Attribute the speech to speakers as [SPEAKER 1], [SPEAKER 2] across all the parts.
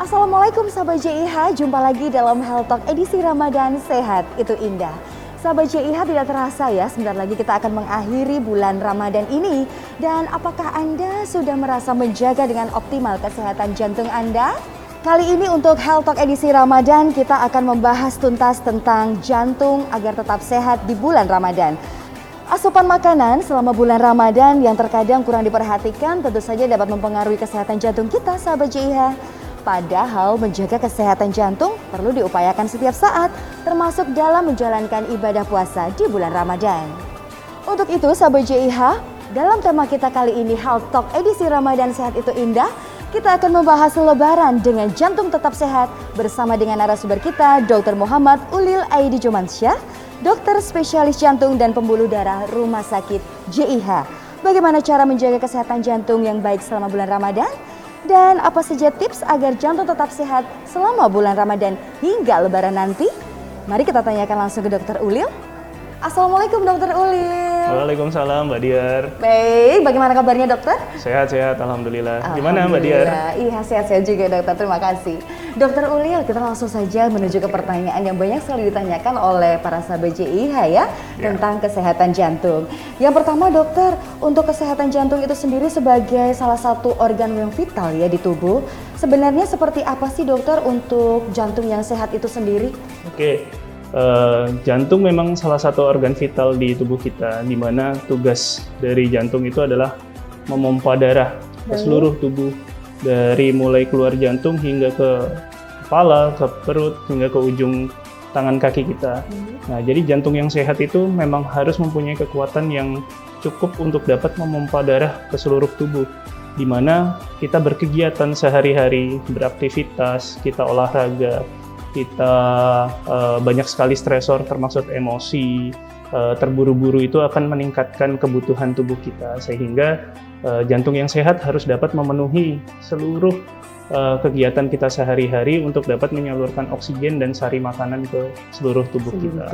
[SPEAKER 1] Assalamualaikum sahabat JIH, jumpa lagi dalam Health Talk edisi Ramadan Sehat Itu Indah. Sahabat JIH, tidak terasa ya, sebentar lagi kita akan mengakhiri bulan Ramadan ini. Dan apakah Anda sudah merasa menjaga dengan optimal kesehatan jantung Anda? Kali ini untuk Health Talk edisi Ramadan kita akan membahas tuntas tentang jantung agar tetap sehat di bulan Ramadan. Asupan makanan selama bulan Ramadan yang terkadang kurang diperhatikan tentu saja dapat mempengaruhi kesehatan jantung kita sahabat JIH. Padahal menjaga kesehatan jantung perlu diupayakan setiap saat, termasuk dalam menjalankan ibadah puasa di bulan Ramadan. Untuk itu sahabat JIH, dalam tema kita kali ini Health Talk edisi Ramadan Sehat Itu Indah, kita akan membahas Lebaran dengan jantung tetap sehat bersama dengan narasumber kita Dr. Muhammad Ulil Aidi Jomansyah, dokter spesialis jantung dan pembuluh darah Rumah Sakit JIH. Bagaimana cara menjaga kesehatan jantung yang baik selama bulan Ramadan? Dan apa saja tips agar jantung tetap sehat selama bulan Ramadan hingga Lebaran nanti? Mari kita tanyakan langsung ke Dr. Ulil. Assalamualaikum Dr. Ulil.
[SPEAKER 2] Waalaikumsalam Mbak Diar.
[SPEAKER 1] Baik, bagaimana kabarnya dokter?
[SPEAKER 2] Sehat-sehat, Alhamdulillah. Gimana Mbak Diar?
[SPEAKER 1] Iya, sehat-sehat juga dokter, terima kasih. Dr. Ulil, kita langsung saja menuju ke pertanyaan yang banyak sekali ditanyakan oleh para sahabat JIH ya, tentang kesehatan jantung. Yang pertama dokter, untuk kesehatan jantung itu sendiri sebagai salah satu organ yang vital ya di tubuh, sebenarnya seperti apa sih dokter untuk jantung yang sehat itu sendiri?
[SPEAKER 2] Oke. Jantung memang salah satu organ vital di tubuh kita, di mana tugas dari jantung itu adalah memompa darah ke seluruh tubuh, dari mulai keluar jantung hingga ke kepala, ke perut, hingga ke ujung tangan kaki kita. Nah, jadi jantung yang sehat itu memang harus mempunyai kekuatan yang cukup untuk dapat memompa darah ke seluruh tubuh, di mana kita berkegiatan sehari-hari, beraktivitas, kita olahraga, kita banyak sekali stresor termasuk emosi, terburu-buru itu akan meningkatkan kebutuhan tubuh kita, sehingga jantung yang sehat harus dapat memenuhi seluruh kegiatan kita sehari-hari untuk dapat menyalurkan oksigen dan sari makanan ke seluruh tubuh kita.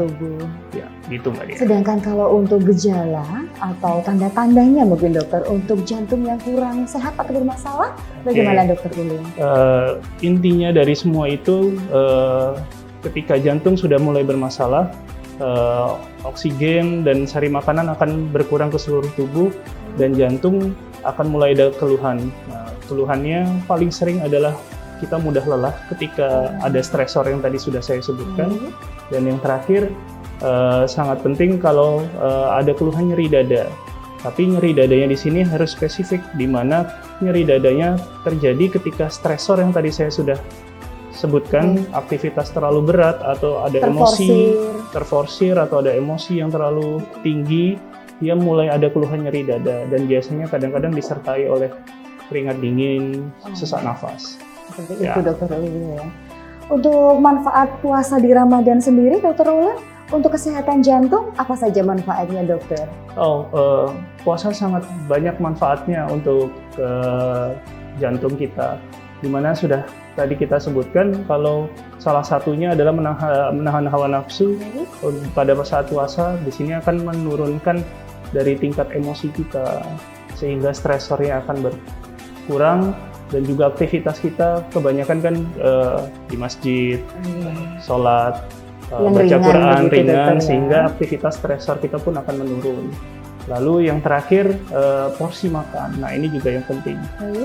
[SPEAKER 2] Ya, gitu Mbak Dia.
[SPEAKER 1] Sedangkan kalau untuk gejala atau tanda-tandanya mungkin dokter untuk jantung yang kurang sehat atau bermasalah, bagaimana dokter Ulil?
[SPEAKER 2] Intinya dari semua itu, ketika jantung sudah mulai bermasalah, oksigen dan sari makanan akan berkurang ke seluruh tubuh dan jantung akan mulai ada keluhan. Nah, keluhannya paling sering adalah kita mudah lelah ketika ada stresor yang tadi sudah saya sebutkan. Dan yang terakhir, sangat penting kalau ada keluhan nyeri dada. Tapi nyeri dadanya di sini harus spesifik, di mana nyeri dadanya terjadi ketika stresor yang tadi saya sudah sebutkan, aktivitas terlalu berat atau ada emosi terforsir atau ada emosi yang terlalu tinggi, dia mulai ada keluhan nyeri dada, dan biasanya kadang-kadang disertai oleh keringat dingin, sesak nafas.
[SPEAKER 1] Seperti itu dokter Ulil ya. Untuk manfaat puasa di Ramadan sendiri dokter Ulil, untuk kesehatan jantung apa saja manfaatnya dokter?
[SPEAKER 2] Puasa sangat banyak manfaatnya untuk jantung kita, dimana sudah tadi kita sebutkan kalau salah satunya adalah menahan hawa nafsu. Pada saat puasa di sini akan menurunkan dari tingkat emosi kita, sehingga stresornya akan berkurang, dan juga aktivitas kita kebanyakan kan di masjid, sholat, baca Quran ringan, sehingga aktivitas stresor kita pun akan menurun. Lalu yang terakhir, porsi makan. Nah, ini juga yang penting.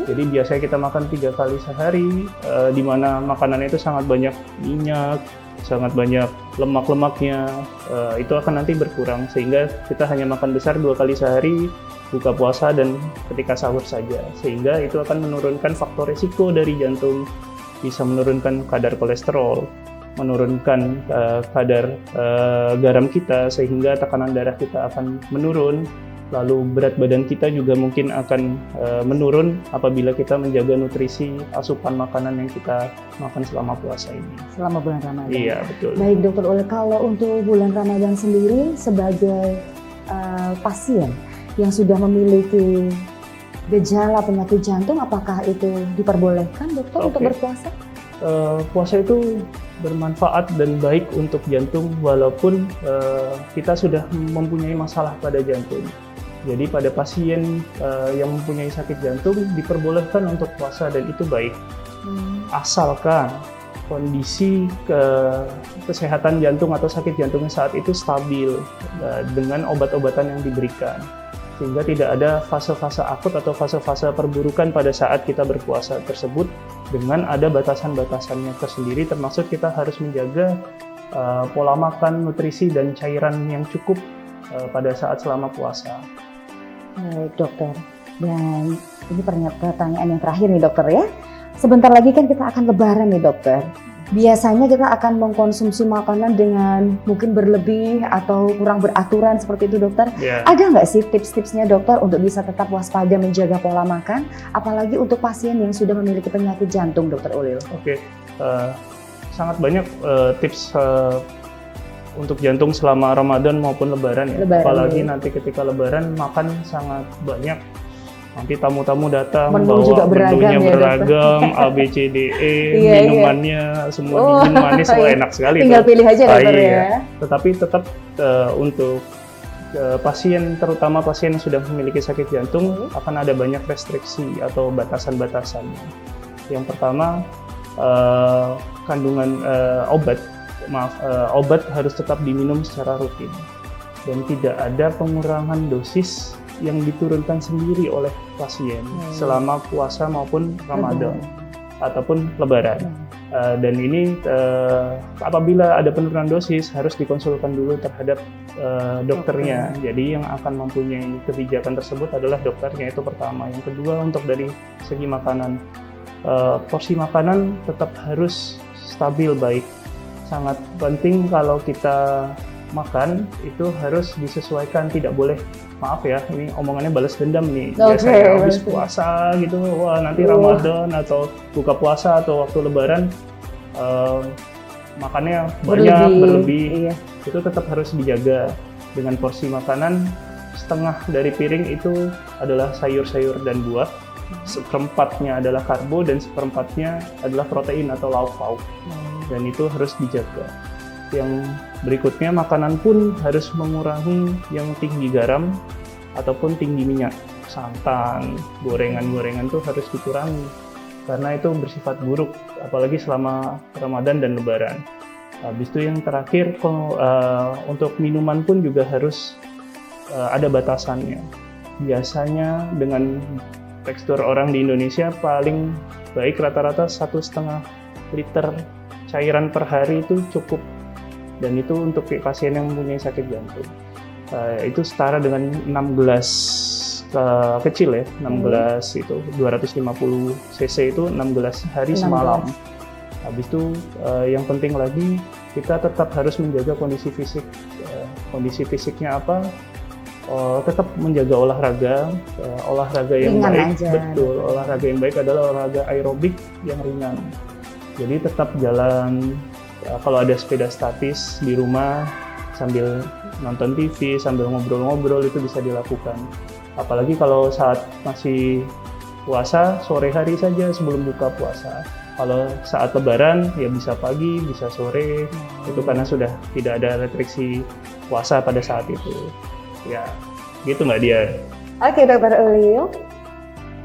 [SPEAKER 2] Jadi biasanya kita makan 3 kali sehari, di mana makanannya itu sangat banyak minyak, sangat banyak lemak-lemaknya, itu akan nanti berkurang, sehingga kita hanya makan besar 2 kali sehari, buka puasa dan ketika sahur saja, sehingga itu akan menurunkan faktor risiko dari jantung, bisa menurunkan kadar kolesterol, menurunkan kadar garam kita, sehingga tekanan darah kita akan menurun. Lalu berat badan kita juga mungkin akan menurun apabila kita menjaga nutrisi asupan makanan yang kita makan selama puasa ini.
[SPEAKER 1] Selama bulan Ramadan?
[SPEAKER 2] Iya, betul.
[SPEAKER 1] Baik dokter Ulil, kalau untuk bulan Ramadan sendiri sebagai pasien yang sudah memiliki gejala penyakit jantung, apakah itu diperbolehkan dokter untuk berpuasa?
[SPEAKER 2] Puasa itu bermanfaat dan baik untuk jantung walaupun kita sudah mempunyai masalah pada jantung. Jadi pada pasien yang mempunyai sakit jantung diperbolehkan untuk puasa dan itu baik. Asalkan kondisi kesehatan jantung atau sakit jantungnya saat itu stabil dengan obat-obatan yang diberikan. Sehingga tidak ada fase-fase akut atau fase-fase perburukan pada saat kita berpuasa tersebut dengan ada batasan-batasannya tersendiri, termasuk kita harus menjaga pola makan, nutrisi, dan cairan yang cukup pada saat selama puasa.
[SPEAKER 1] Baik dokter, dan ini pertanyaan yang terakhir nih dokter ya. Sebentar lagi kan kita akan lebaran nih dokter. Biasanya kita akan mengkonsumsi makanan dengan mungkin berlebih atau kurang beraturan seperti itu dokter.
[SPEAKER 2] Yeah.
[SPEAKER 1] Ada nggak sih tips-tipsnya dokter untuk bisa tetap waspada menjaga pola makan, apalagi untuk pasien yang sudah memiliki penyakit jantung, Dokter Ulil?
[SPEAKER 2] Oke, sangat banyak tips untuk jantung selama Ramadan maupun Lebaran ya. Apalagi nanti ketika Lebaran makan sangat banyak. Nanti tamu-tamu datang bawa menunya beragam, A, B, C, D, E, minumannya semua dingin manis, enak sekali.
[SPEAKER 1] Tinggal pilih aja dokter ya.
[SPEAKER 2] Tetapi tetap untuk pasien, terutama pasien yang sudah memiliki sakit jantung, akan ada banyak restriksi atau batasan-batasannya. Yang pertama, kandungan obat harus tetap diminum secara rutin dan tidak ada pengurangan dosis yang diturunkan sendiri oleh pasien selama puasa maupun Ramadan ataupun Lebaran. Dan ini apabila ada penurunan dosis harus dikonsulkan dulu terhadap dokternya. Jadi yang akan mempunyai kebijakan tersebut adalah dokternya, itu pertama. Yang kedua, untuk dari segi makanan, porsi makanan tetap harus stabil baik. Sangat penting kalau kita makan itu harus disesuaikan, tidak boleh, maaf ya, ini omongannya balas dendam nih. Biasanya habis puasa gitu, wah nanti Ramadan atau buka puasa atau waktu Lebaran makannya banyak, berlebih. Iya. Itu tetap harus dijaga dengan porsi makanan setengah dari piring itu adalah sayur-sayur dan buah, seperempatnya adalah karbo dan seperempatnya adalah protein atau lauk pauk. Dan itu harus dijaga. Yang berikutnya, makanan pun harus mengurangi yang tinggi garam ataupun tinggi minyak. Santan, gorengan-gorengan itu harus dikurangi karena itu bersifat buruk, apalagi selama Ramadan dan Lebaran. Habis itu yang terakhir, untuk minuman pun juga harus ada batasannya. Biasanya dengan tekstur orang di Indonesia paling baik rata-rata 1,5 liter cairan per hari itu cukup. Dan itu untuk pasien yang mempunyai sakit jantung. Itu setara dengan 6 gelas kecil ya, 6 gelas itu 250 cc itu 6 gelas sehari semalam. Habis itu yang penting lagi, kita tetap harus menjaga kondisi fisik. Kondisi fisiknya apa? Tetap menjaga olahraga yang ringan baik. Betul, olahraga yang baik adalah olahraga aerobik yang ringan. Jadi tetap jalan. Kalau ada sepeda statis di rumah sambil nonton TV, sambil ngobrol-ngobrol, itu bisa dilakukan. Apalagi kalau saat masih puasa, sore hari saja sebelum buka puasa. Kalau saat Lebaran, ya bisa pagi, bisa sore, itu karena sudah tidak ada restriksi puasa pada saat itu. Ya, gitu Mbak Dian.
[SPEAKER 1] Oke Dokter Ulil.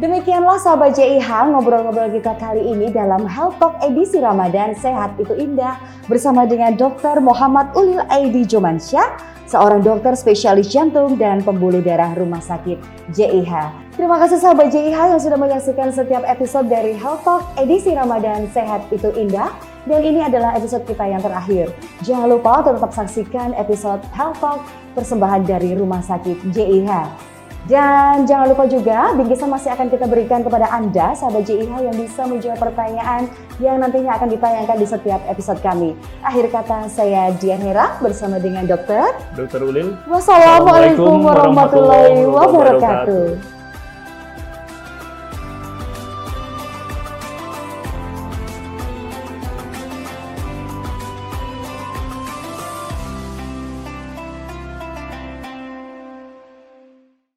[SPEAKER 1] Demikianlah sahabat JIH ngobrol-ngobrol kita kali ini dalam Health Talk edisi Ramadan Sehat Itu Indah bersama dengan Dr. Muhammad Ulil Aidi Jomansyah, seorang dokter spesialis jantung dan pembuluh darah Rumah Sakit JIH. Terima kasih sahabat JIH yang sudah menyaksikan setiap episode dari Health Talk edisi Ramadan Sehat Itu Indah, dan ini adalah episode kita yang terakhir. Jangan lupa tetap saksikan episode Health Talk persembahan dari Rumah Sakit JIH. Dan jangan lupa juga, bingkisan masih akan kita berikan kepada Anda, sahabat JIH, yang bisa menjawab pertanyaan yang nantinya akan ditayangkan di setiap episode kami. Akhir kata, saya Dian Hera bersama dengan Dr.
[SPEAKER 2] Ulil.
[SPEAKER 1] Wassalamualaikum warahmatullahi wabarakatuh.